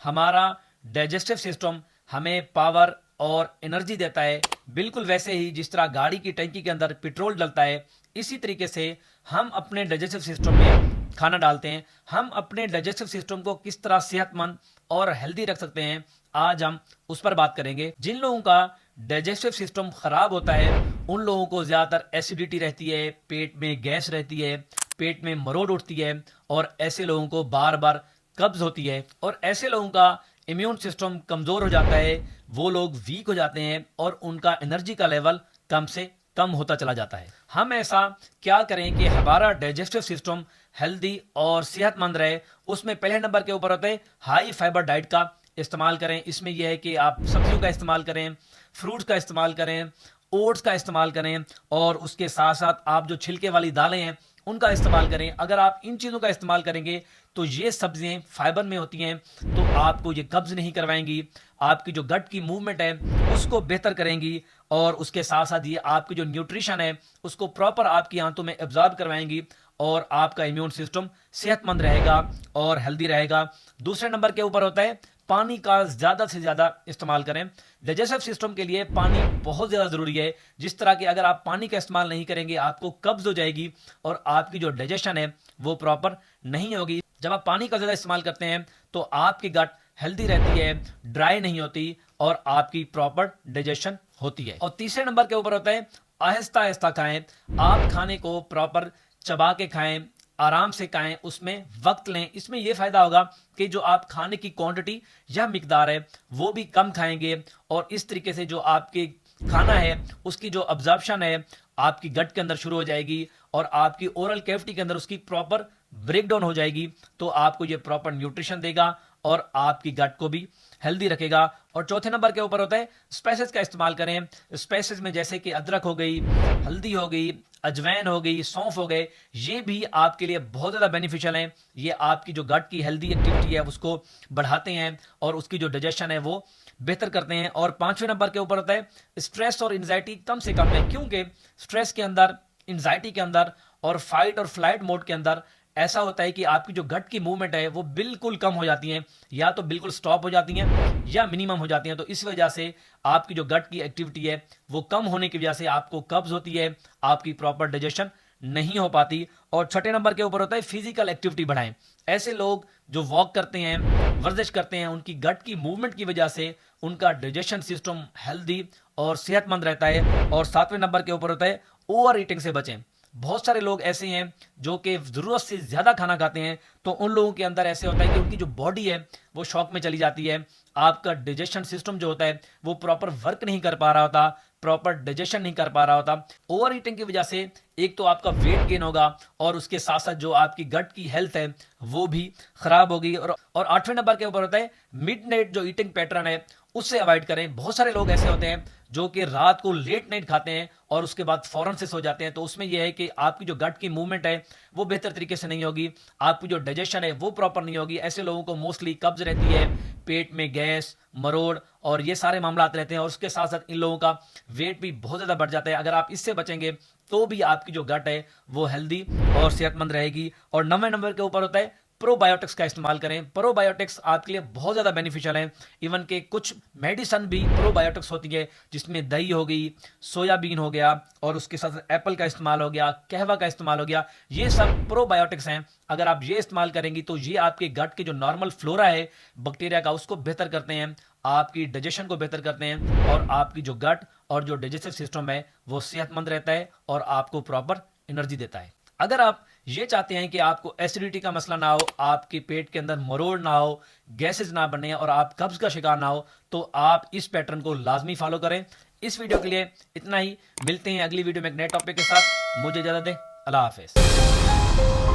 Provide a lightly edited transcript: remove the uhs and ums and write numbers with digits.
हमारा digestive system हमें power और एनर्जी देता है, बिल्कुल वैसे ही जिस तरह गाड़ी की टंकी के अंदर पेट्रोल डलता है, इसी तरीके से हम अपने डाइजेस्टिव सिस्टम में खाना डालते हैं। हम अपने डाइजेस्टिव सिस्टम को किस तरह सेहतमंद और हेल्दी रख सकते हैं, आज हम उस पर बात करेंगे। जिन लोगों का डाइजेस्टिव सिस्टम खराब होता है उन लोगों को ज्यादातर एसिडिटी रहती है, पेट में गैस रहती है, पेट में मरोड़ उठती है और ऐसे लोगों को बार बार कब्ज होती है और ऐसे लोगों का इम्यून सिस्टम कमजोर हो जाता है, वो लोग वीक हो जाते हैं और उनका एनर्जी का लेवल कम से कम होता चला जाता है। हम ऐसा क्या करें कि हमारा डाइजेस्टिव सिस्टम हेल्दी और सेहतमंद रहे। उसमें पहले नंबर के ऊपर होता है हाई फाइबर डाइट का इस्तेमाल करें। इसमें यह है कि आप सब्जियों का इस्तेमाल करें, फ्रूट्स का इस्तेमाल करें, ओट्स का इस्तेमाल करें और उसके साथ साथ आप जो छिलके वाली दालें हैं उनका इस्तेमाल करें। अगर आप इन चीज़ों का इस्तेमाल करेंगे तो ये सब्जियां फाइबर में होती हैं, तो आपको ये कब्ज नहीं करवाएंगी, आपकी जो गट की मूवमेंट है उसको बेहतर करेंगी और उसके साथ साथ ये आपकी जो न्यूट्रिशन है उसको प्रॉपर आपकी आंतों में एब्जॉर्ब करवाएंगी और आपका इम्यून सिस्टम सेहतमंद रहेगा और हेल्दी रहेगा। दूसरे नंबर के ऊपर होता है पानी का ज्यादा से ज्यादा इस्तेमाल करें। डाइजेस्टिव सिस्टम के लिए पानी बहुत ज्यादा जरूरी है। जिस तरह के अगर आप पानी का इस्तेमाल नहीं करेंगे आपको कब्ज हो जाएगी और आपकी जो डाइजेशन है वो प्रॉपर नहीं होगी। जब आप पानी का ज्यादा इस्तेमाल करते हैं तो आपकी गट हेल्दी रहती है, ड्राई नहीं होती और आपकी प्रॉपर डाइजेशन होती है। और तीसरे नंबर के ऊपर होता है आहिस्ता आहिस्ता खाएं। आप खाने को प्रॉपर चबा के खाएं, आराम से खाएं, उसमें वक्त लें। इसमें यह फायदा होगा कि जो आप खाने की क्वांटिटी या मिकदार है वो भी कम खाएंगे और इस तरीके से जो आपके खाना है उसकी जो अब्जॉर्प्शन है आपकी गट के अंदर शुरू हो जाएगी और आपकी ओरल कैविटी के अंदर उसकी प्रॉपर ब्रेक डाउन हो जाएगी। तो आपको ये प्रॉपर न्यूट्रिशन देगा और आपकी गट को भी हेल्दी रखेगा। और चौथे नंबर के ऊपर होता है स्पाइसेस का इस्तेमाल करें। स्पाइसेस में जैसे कि अदरक हो गई, हल्दी हो गई, अजवैन हो गई, सौंफ हो गए, ये भी आपके लिए बहुत ज़्यादा बेनिफिशियल हैं। ये आपकी जो गट की हेल्दी एक्टिविटी है उसको बढ़ाते हैं और उसकी जो डाइजेशन है वो बेहतर करते हैं। और पांचवें नंबर के ऊपर होता है स्ट्रेस और एंजाइटी कम से कम है, क्योंकि स्ट्रेस के अंदर, एंजाइटी के अंदर और फाइट और फ्लाइट मोड के अंदर ऐसा होता है कि आपकी जो गट की मूवमेंट है वो बिल्कुल कम हो जाती है, या तो बिल्कुल स्टॉप हो जाती हैं या मिनिमम हो जाती हैं। तो इस वजह से आपकी जो गट की एक्टिविटी है वो कम होने की वजह से आपको कब्ज होती है, आपकी प्रॉपर डाइजेशन नहीं हो पाती। और छठे नंबर के ऊपर होता है फिजिकल एक्टिविटी बढ़ाएं। ऐसे लोग जो वॉक करते हैं, वर्जिश करते हैं, उनकी गट की मूवमेंट की वजह से उनका डाइजेशन सिस्टम हेल्दी और सेहतमंद रहता है। और सातवें नंबर के ऊपर होता है ओवर ईटिंग से बचें। बहुत सारे लोग ऐसे हैं जो कि जरूरत से ज्यादा खाना खाते हैं, तो उन लोगों के अंदर ऐसे होता है कि उनकी जो बॉडी है वो शॉक में चली जाती है। आपका डाइजेशन सिस्टम जो होता है वो प्रॉपर वर्क नहीं कर पा रहा होता, प्रॉपर डाइजेशन नहीं कर पा रहा होता। ओवर ईटिंग की वजह से एक तो आपका वेट गेन होगा और उसके साथ साथ जो आपकी गट की हेल्थ है वो भी खराब होगी। और आठवें नंबर के ऊपर होता है मिडनाइट जो ईटिंग पैटर्न है उससे अवॉइड करें। बहुत सारे लोग ऐसे होते हैं जो कि रात को लेट नाइट खाते हैं और उसके बाद फौरन से सो जाते हैं, तो उसमें यह है कि आपकी जो गट की मूवमेंट है वो बेहतर तरीके से नहीं होगी, आपकी जो डाइजेशन है वो प्रॉपर नहीं होगी। ऐसे लोगों को मोस्टली कब्ज रहती है, पेट में गैस, मरोड़ और ये सारे मामला रहते हैं और उसके साथ साथ इन लोगों का वेट भी बहुत ज्यादा बढ़ जाता है। अगर आप इससे बचेंगे तो भी आपकी जो गट है वो हेल्दी और सेहतमंद रहेगी। और 9वें नंबर के ऊपर होता है प्रोबायोटिक्स का इस्तेमाल करें। प्रोबायोटिक्स आपके लिए बहुत ज़्यादा बेनिफिशियल है। इवन के कुछ मेडिसन भी प्रोबायोटिक्स होती है, जिसमें दही हो गई, सोयाबीन हो गया और उसके साथ एप्पल का इस्तेमाल हो गया, कहवा का इस्तेमाल हो गया, ये सब प्रोबायोटिक्स हैं। अगर आप ये इस्तेमाल करेंगी तो ये आपके गट के जो नॉर्मल फ्लोरा है बैक्टीरिया का उसको बेहतर करते हैं, आपकी डाइजेशन को बेहतर करते हैं और आपकी जो गट और जो डाइजेस्टिव सिस्टम है वो सेहतमंद रहता है और आपको प्रॉपर एनर्जी देता है। अगर आप ये चाहते हैं कि आपको एसिडिटी का मसला ना हो, आपके पेट के अंदर मरोड़ ना हो, गैसेज ना बने और आप कब्ज का शिकार ना हो, तो आप इस पैटर्न को लाजमी फॉलो करें। इस वीडियो के लिए इतना ही, मिलते हैं अगली वीडियो में एक नए टॉपिक के साथ। मुझे इजाजत दें, अल्लाह हाफिज।